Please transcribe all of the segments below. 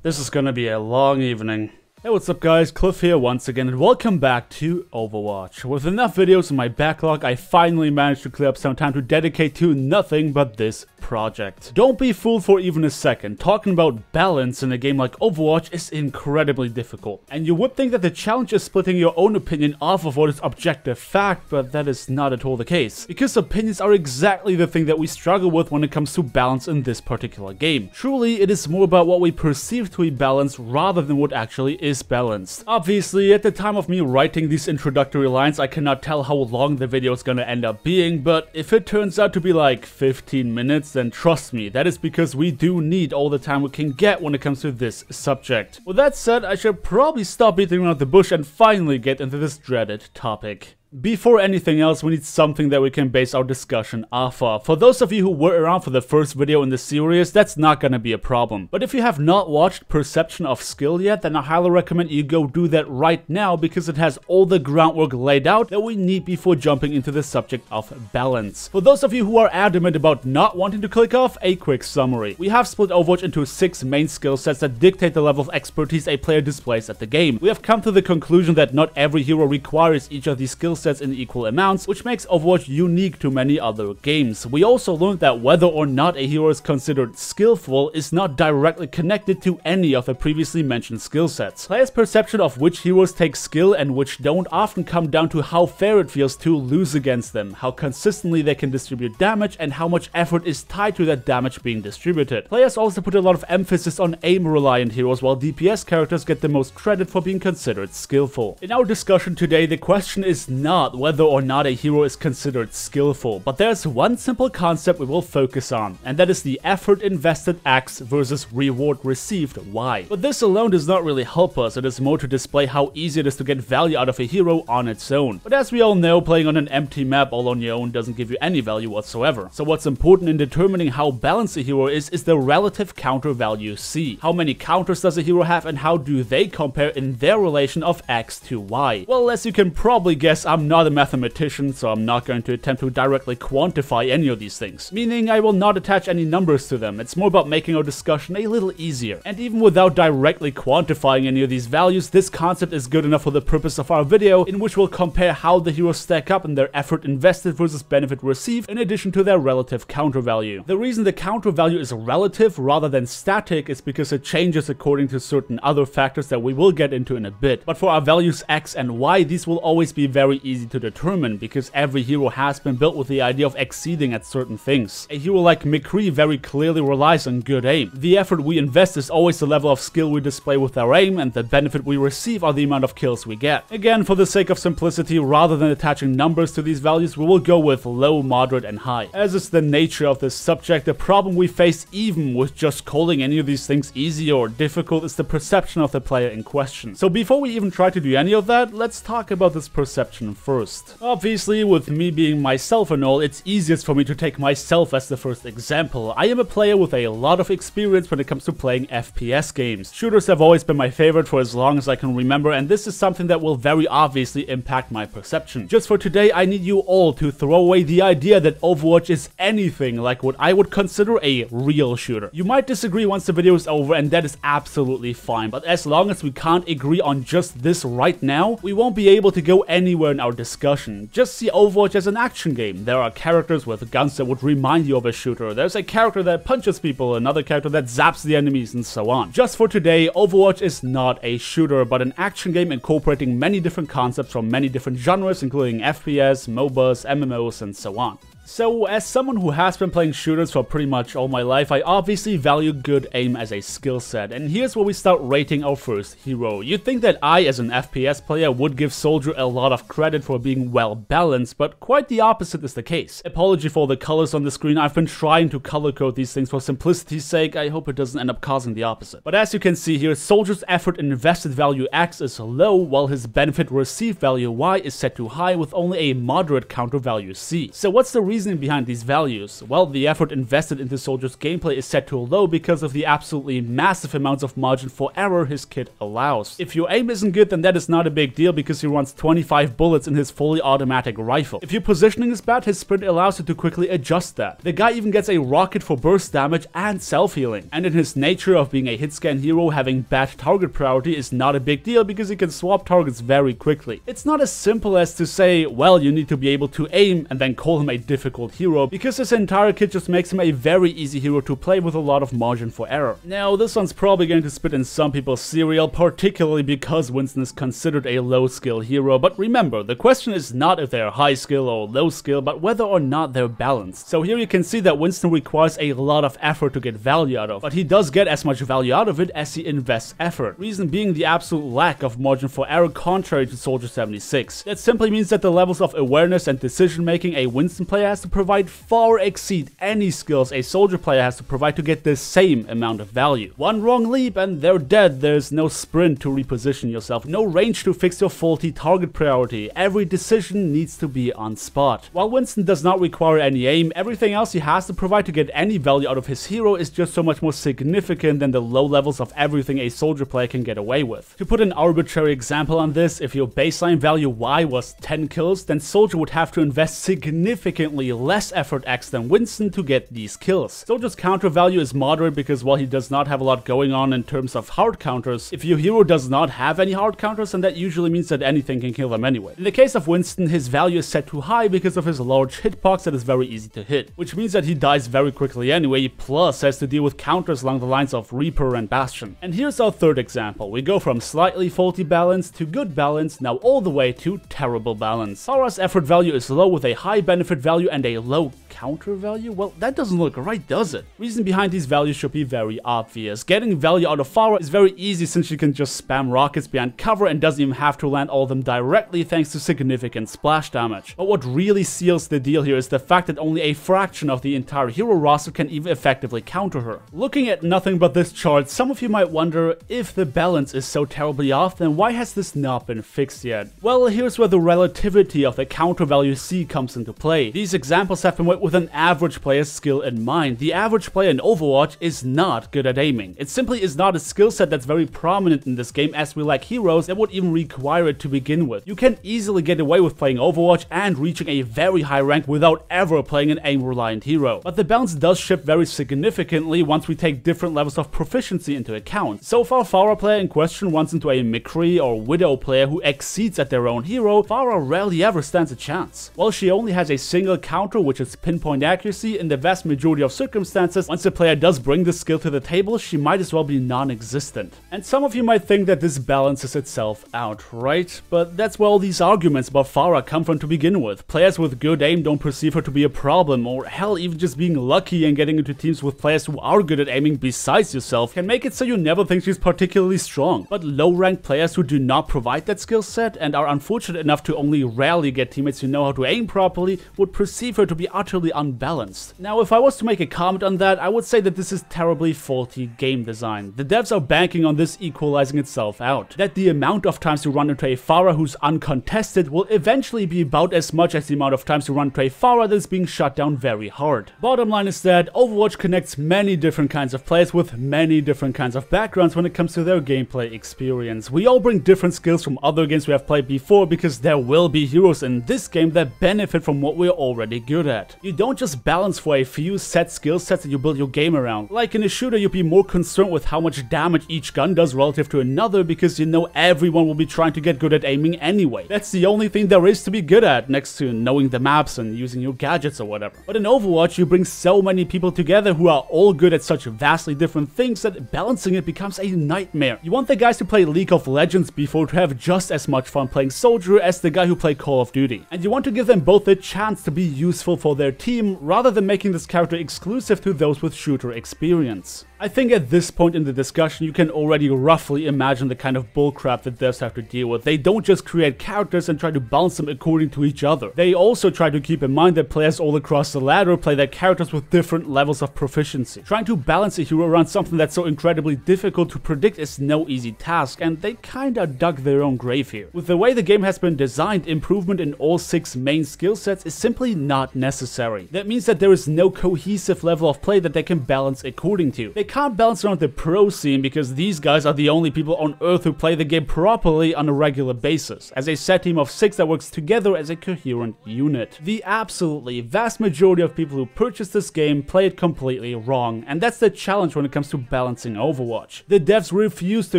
This is gonna be a long evening. Hey, what's up guys, Cliff here once again and welcome back to Overwatch. With enough videos in my backlog, I finally managed to clear up some time to dedicate to nothing but this project. Don't be fooled for even a second, talking about balance in a game like Overwatch is incredibly difficult. And you would think that the challenge is splitting your own opinion off of what is objective fact, but that is not at all the case. Because opinions are exactly the thing that we struggle with when it comes to balance in this particular game. Truly, it is more about what we perceive to be balanced rather than what actually is balanced. Obviously, at the time of me writing these introductory lines, I cannot tell how long the video is gonna end up being, but if it turns out to be like 15 minutes, then trust me, that is because we do need all the time we can get when it comes to this subject. With that said, I should probably stop beating around the bush and finally get into this dreaded topic. Before anything else, we need something that we can base our discussion off of. For those of you who were around for the first video in the series, that's not gonna be a problem. But if you have not watched Perception of Skill yet, then I highly recommend you go do that right now because it has all the groundwork laid out that we need before jumping into the subject of balance. For those of you who are adamant about not wanting to click off, a quick summary. We have split Overwatch into 6 main skill sets that dictate the level of expertise a player displays at the game. We have come to the conclusion that not every hero requires each of these skill sets in equal amounts, which makes Overwatch unique to many other games. We also learned that whether or not a hero is considered skillful is not directly connected to any of the previously mentioned skill sets. Players' perception of which heroes take skill and which don't often come down to how fair it feels to lose against them, how consistently they can distribute damage, and how much effort is tied to that damage being distributed. Players also put a lot of emphasis on aim-reliant heroes, while DPS characters get the most credit for being considered skillful. In our discussion today, the question is not whether or not a hero is considered skillful, but there's one simple concept we will focus on, and that is the effort invested X versus reward received Y. But this alone does not really help us, it is more to display how easy it is to get value out of a hero on its own. But as we all know, playing on an empty map all on your own doesn't give you any value whatsoever. So what's important in determining how balanced a hero is the relative counter value C. How many counters does a hero have and how do they compare in their relation of X to Y? Well, as you can probably guess, I'm not a mathematician, so I'm not going to attempt to directly quantify any of these things, meaning I will not attach any numbers to them. It's more about making our discussion a little easier. And even without directly quantifying any of these values, this concept is good enough for the purpose of our video, in which we'll compare how the heroes stack up in their effort invested versus benefit received, in addition to their relative counter value. The reason the counter value is relative rather than static is because it changes according to certain other factors that we will get into in a bit. But for our values X and Y, these will always be very easy to determine because every hero has been built with the idea of exceeding at certain things. A hero like McCree very clearly relies on good aim. The effort we invest is always the level of skill we display with our aim, and the benefit we receive are the amount of kills we get. Again, for the sake of simplicity, rather than attaching numbers to these values, we will go with low, moderate, and high. As is the nature of this subject, the problem we face even with just calling any of these things easy or difficult is the perception of the player in question. So before we even try to do any of that, let's talk about this perception first. Obviously, with me being myself and all, it's easiest for me to take myself as the first example. I am a player with a lot of experience when it comes to playing FPS games. Shooters have always been my favorite for as long as I can remember, and this is something that will very obviously impact my perception. Just for today, I need you all to throw away the idea that Overwatch is anything like what I would consider a real shooter. You might disagree once the video is over, and that is absolutely fine, but as long as we can't agree on just this right now, we won't be able to go anywhere in our discussion. Just see Overwatch as an action game. There are characters with guns that would remind you of a shooter. There's a character that punches people, another character that zaps the enemies, and so on. Just for today, Overwatch is not a shooter, but an action game incorporating many different concepts from many different genres, including FPS, MOBAs, MMOs, and so on. So, as someone who has been playing shooters for pretty much all my life, I obviously value good aim as a skill set, and here's where we start rating our first hero. You'd think that I, as an FPS player, would give Soldier a lot of credit for being well balanced, but quite the opposite is the case. Apology for the colors on the screen, I've been trying to color code these things for simplicity's sake, I hope it doesn't end up causing the opposite. But as you can see here, Soldier's effort invested value X is low, while his benefit received value Y is set to high with only a moderate counter value C. So what's the reason reasoning behind these values? Well, the effort invested into Soldier's gameplay is set to low because of the absolutely massive amounts of margin for error his kit allows. If your aim isn't good, then that is not a big deal because he runs 25 bullets in his fully automatic rifle. If your positioning is bad, his sprint allows you to quickly adjust that. The guy even gets a rocket for burst damage and self-healing. And in his nature of being a hit-scan hero, having bad target priority is not a big deal because he can swap targets very quickly. It's not as simple as to say, well, you need to be able to aim and then call him a difficult hero, because his entire kit just makes him a very easy hero to play with a lot of margin for error. Now, this one's probably going to spit in some people's cereal, particularly because Winston is considered a low-skill hero, but remember, the question is not if they're high skill or low skill, but whether or not they're balanced. So here you can see that Winston requires a lot of effort to get value out of, but he does get as much value out of it as he invests effort. Reason being the absolute lack of margin for error contrary to Soldier 76. That simply means that the levels of awareness and decision making a Winston player has to provide far exceed any skills a Soldier player has to provide to get the same amount of value. One wrong leap and they're dead. There's no sprint to reposition yourself, no range to fix your faulty target priority. Every decision needs to be on spot. While Winston does not require any aim, everything else he has to provide to get any value out of his hero is just so much more significant than the low levels of everything a Soldier player can get away with. To put an arbitrary example on this, if your baseline value Y was 10 kills, then Soldier would have to invest significantly less effort X than Winston to get these kills. Soldier's counter value is moderate because while he does not have a lot going on in terms of hard counters, if your hero does not have any hard counters, then that usually means that anything can kill them anyway. In the case of Winston, his value is set too high because of his large hitbox that is very easy to hit, which means that he dies very quickly anyway, plus has to deal with counters along the lines of Reaper and Bastion. And here's our third example. We go from slightly faulty balance to good balance, now all the way to terrible balance. Pharah's effort value is low with a high benefit value and a low counter value? Well, that doesn't look right, does it? Reason behind these values should be very obvious. Getting value out of Pharah is very easy since she can just spam rockets behind cover and doesn't even have to land all of them directly thanks to significant splash damage. But what really seals the deal here is the fact that only a fraction of the entire hero roster can even effectively counter her. Looking at nothing but this chart, some of you might wonder, if the balance is so terribly off, then why has this not been fixed yet? Well, here's where the relativity of the counter value C comes into play. These examples have been made with an average player's skill in mind. The average player in Overwatch is not good at aiming. It simply is not a skill set that's very prominent in this game, as we lack heroes that would even require it to begin with. You can easily get away with playing Overwatch and reaching a very high rank without ever playing an aim-reliant hero. But the balance does shift very significantly once we take different levels of proficiency into account. So far, Pharah player in question runs into a McCree or Widow player who exceeds at their own hero. Pharah rarely ever stands a chance. While she only has a single counter, which is pinpoint accuracy, in the vast majority of circumstances, once the player does bring the skill to the table, she might as well be non-existent. And some of you might think that this balances itself out, right? But that's where all these arguments about Pharah come from to begin with. Players with good aim don't perceive her to be a problem, or hell, even just being lucky and getting into teams with players who are good at aiming besides yourself can make it so you never think she's particularly strong. But low-ranked players who do not provide that skill set and are unfortunate enough to only rarely get teammates who know how to aim properly would perceive her to be utterly unbalanced. Now, if I was to make a comment on that, I would say that this is terribly faulty game design. The devs are banking on this equalizing itself out. That the amount of times you run into a Pharah who's uncontested will eventually be about as much as the amount of times you run into a Pharah that's being shut down very hard. Bottom line is that Overwatch connects many different kinds of players with many different kinds of backgrounds when it comes to their gameplay experience. We all bring different skills from other games we have played before because there will be heroes in this game that benefit from what we're already good at. You don't just balance for a few set skill sets that you build your game around. Like in a shooter, you'd be more concerned with how much damage each gun does relative to another because you know everyone will be trying to get good at aiming anyway. That's the only thing there is to be good at, next to knowing the maps and using your gadgets or whatever. But in Overwatch, you bring so many people together who are all good at such vastly different things that balancing it becomes a nightmare. You want the guys who play League of Legends before to have just as much fun playing Soldier as the guy who played Call of Duty. And you want to give them both a chance to be useful for their team rather than making this character exclusive to those with shooter experience. I think at this point in the discussion, you can already roughly imagine the kind of bullcrap that devs have to deal with. They don't just create characters and try to balance them according to each other. They also try to keep in mind that players all across the ladder play their characters with different levels of proficiency. Trying to balance a hero around something that's so incredibly difficult to predict is no easy task, and they kinda dug their own grave here. With the way the game has been designed, improvement in all 6 main skill sets is simply not necessary. That means that there is no cohesive level of play that they can balance according to. They can't balance around the pro scene because these guys are the only people on Earth who play the game properly on a regular basis, as a set team of 6 that works together as a coherent unit. The absolutely vast majority of people who purchase this game play it completely wrong, and that's the challenge when it comes to balancing Overwatch. The devs refuse to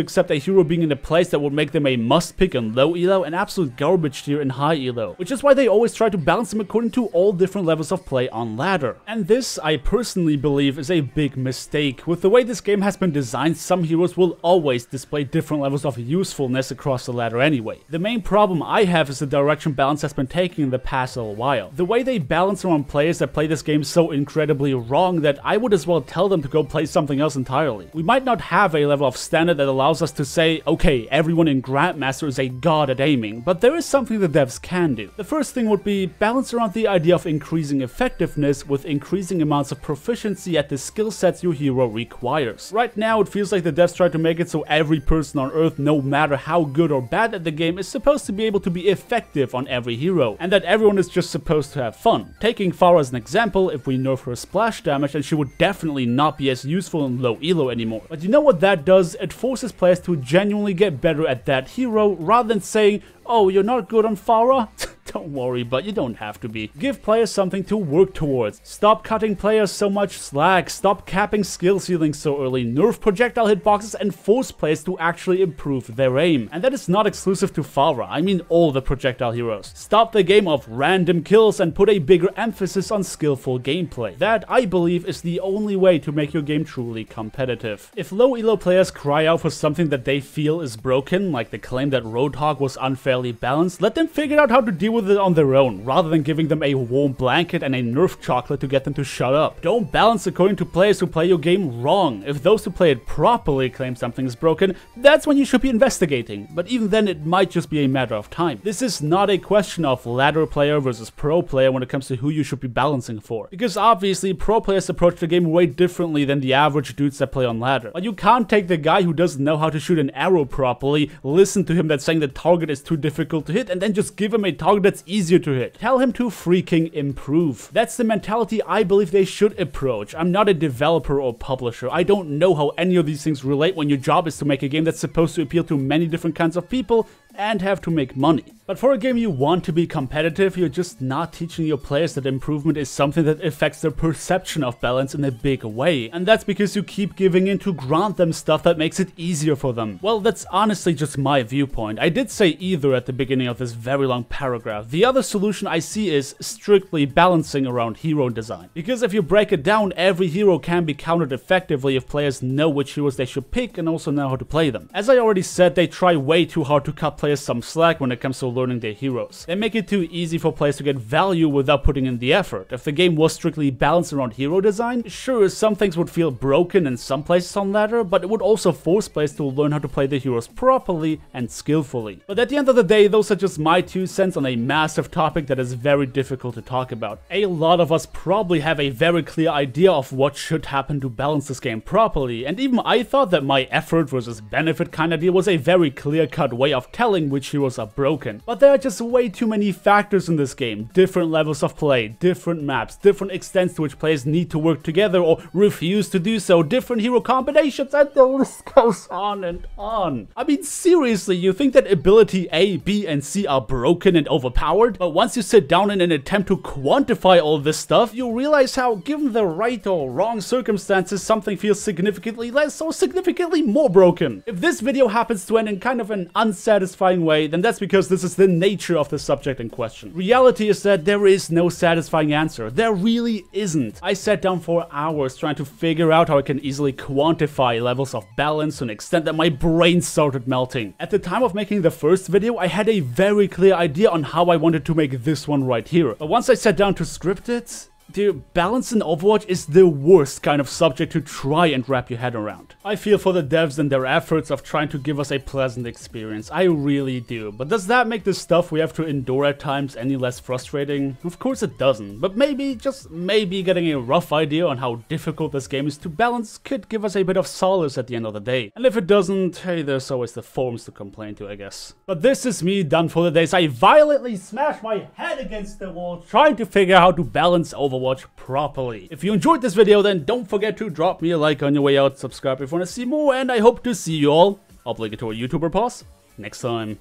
accept a hero being in a place that would make them a must pick in low elo and absolute garbage tier in high elo, which is why they always try to balance them according to all different levels of play on ladder. And this, I personally believe, is a big mistake. With the way this game has been designed, some heroes will always display different levels of usefulness across the ladder anyway. The main problem I have is the direction balance has been taken in the past little while. The way they balance around players that play this game so incredibly wrong that I would as well tell them to go play something else entirely. We might not have a level of standard that allows us to say, okay, everyone in Grandmaster is a god at aiming, but there is something the devs can do. The first thing would be balance around the idea of increasing effectiveness with increasing amounts of proficiency at the skill sets your hero requires. Right now it feels like the devs try to make it so every person on Earth, no matter how good or bad at the game, is supposed to be able to be effective on every hero, and that everyone is just supposed to have fun. Taking Pharah as an example, if we nerf her splash damage, then she would definitely not be as useful in low elo anymore. But you know what that does? It forces players to genuinely get better at that hero, rather than saying, oh, you're not good on Pharah? Don't worry, but you don't have to be. Give players something to work towards. Stop cutting players so much slack. Stop capping skill ceilings so early. Nerf projectile hitboxes and force players to actually improve their aim. And that is not exclusive to Pharah. I mean all the projectile heroes. Stop the game of random kills and put a bigger emphasis on skillful gameplay. That, I believe, is the only way to make your game truly competitive. If low elo players cry out for something that they feel is broken, like the claim that Roadhog was unfairly balanced, let them figure out how to deal with it on their own, rather than giving them a warm blanket and a Nerf chocolate to get them to shut up. Don't balance according to players who play your game wrong. If those who play it properly claim something is broken, that's when you should be investigating, but even then it might just be a matter of time. This is not a question of ladder player versus pro player when it comes to who you should be balancing for, because obviously pro players approach the game way differently than the average dudes that play on ladder. But you can't take the guy who doesn't know how to shoot an arrow properly, listen to him that's saying the target is too difficult to hit, and then just give him a target that's easier to hit. Tell him to freaking improve. That's the mentality I believe they should approach. I'm not a developer or publisher. I don't know how any of these things relate when your job is to make a game that's supposed to appeal to many different kinds of people and have to make money. But for a game you want to be competitive, you're just not teaching your players that improvement is something that affects their perception of balance in a big way. And that's because you keep giving in to grant them stuff that makes it easier for them. Well, that's honestly just my viewpoint. I did say either at the beginning of this very long paragraph. The other solution I see is strictly balancing around hero design. Because if you break it down, every hero can be countered effectively if players know which heroes they should pick and also know how to play them. As I already said, they try way too hard to cut players some slack when it comes to learning their heroes. They make it too easy for players to get value without putting in the effort. If the game was strictly balanced around hero design, sure, some things would feel broken in some places on ladder, but it would also force players to learn how to play the heroes properly and skillfully. But at the end of the day, those are just my 2 cents on a massive topic that is very difficult to talk about. A lot of us probably have a very clear idea of what should happen to balance this game properly, and even I thought that my effort versus benefit kind of deal was a very clear-cut way of telling which heroes are broken. But there are just way too many factors in this game. Different levels of play, different maps, different extents to which players need to work together or refuse to do so, different hero combinations, and the list goes on and on. I mean, seriously, you think that ability A, B, and C are broken and overpowered? But once you sit down in an attempt to quantify all this stuff, you realize how, given the right or wrong circumstances, something feels significantly less or significantly more broken. If this video happens to end in kind of an unsatisfying way, then that's because this is the nature of the subject in question. Reality is that there is no satisfying answer. There really isn't. I sat down for hours trying to figure out how I can easily quantify levels of balance to an extent that my brain started melting. At the time of making the first video, I had a very clear idea on how I wanted to make this one right here. But once I sat down to script it, Dude, balance in Overwatch is the worst kind of subject to try and wrap your head around. I feel for the devs and their efforts of trying to give us a pleasant experience. I really do. But does that make the stuff we have to endure at times any less frustrating? Of course it doesn't. But maybe, just maybe, getting a rough idea on how difficult this game is to balance could give us a bit of solace at the end of the day. And if it doesn't, hey, there's always the forums to complain to, I guess. But this is me done for the day. I violently smashed my head against the wall trying to figure out how to balance Overwatch properly. If you enjoyed this video, then don't forget to drop me a like on your way out, subscribe if you want to see more, and I hope to see you all, obligatory YouTuber pause, next time.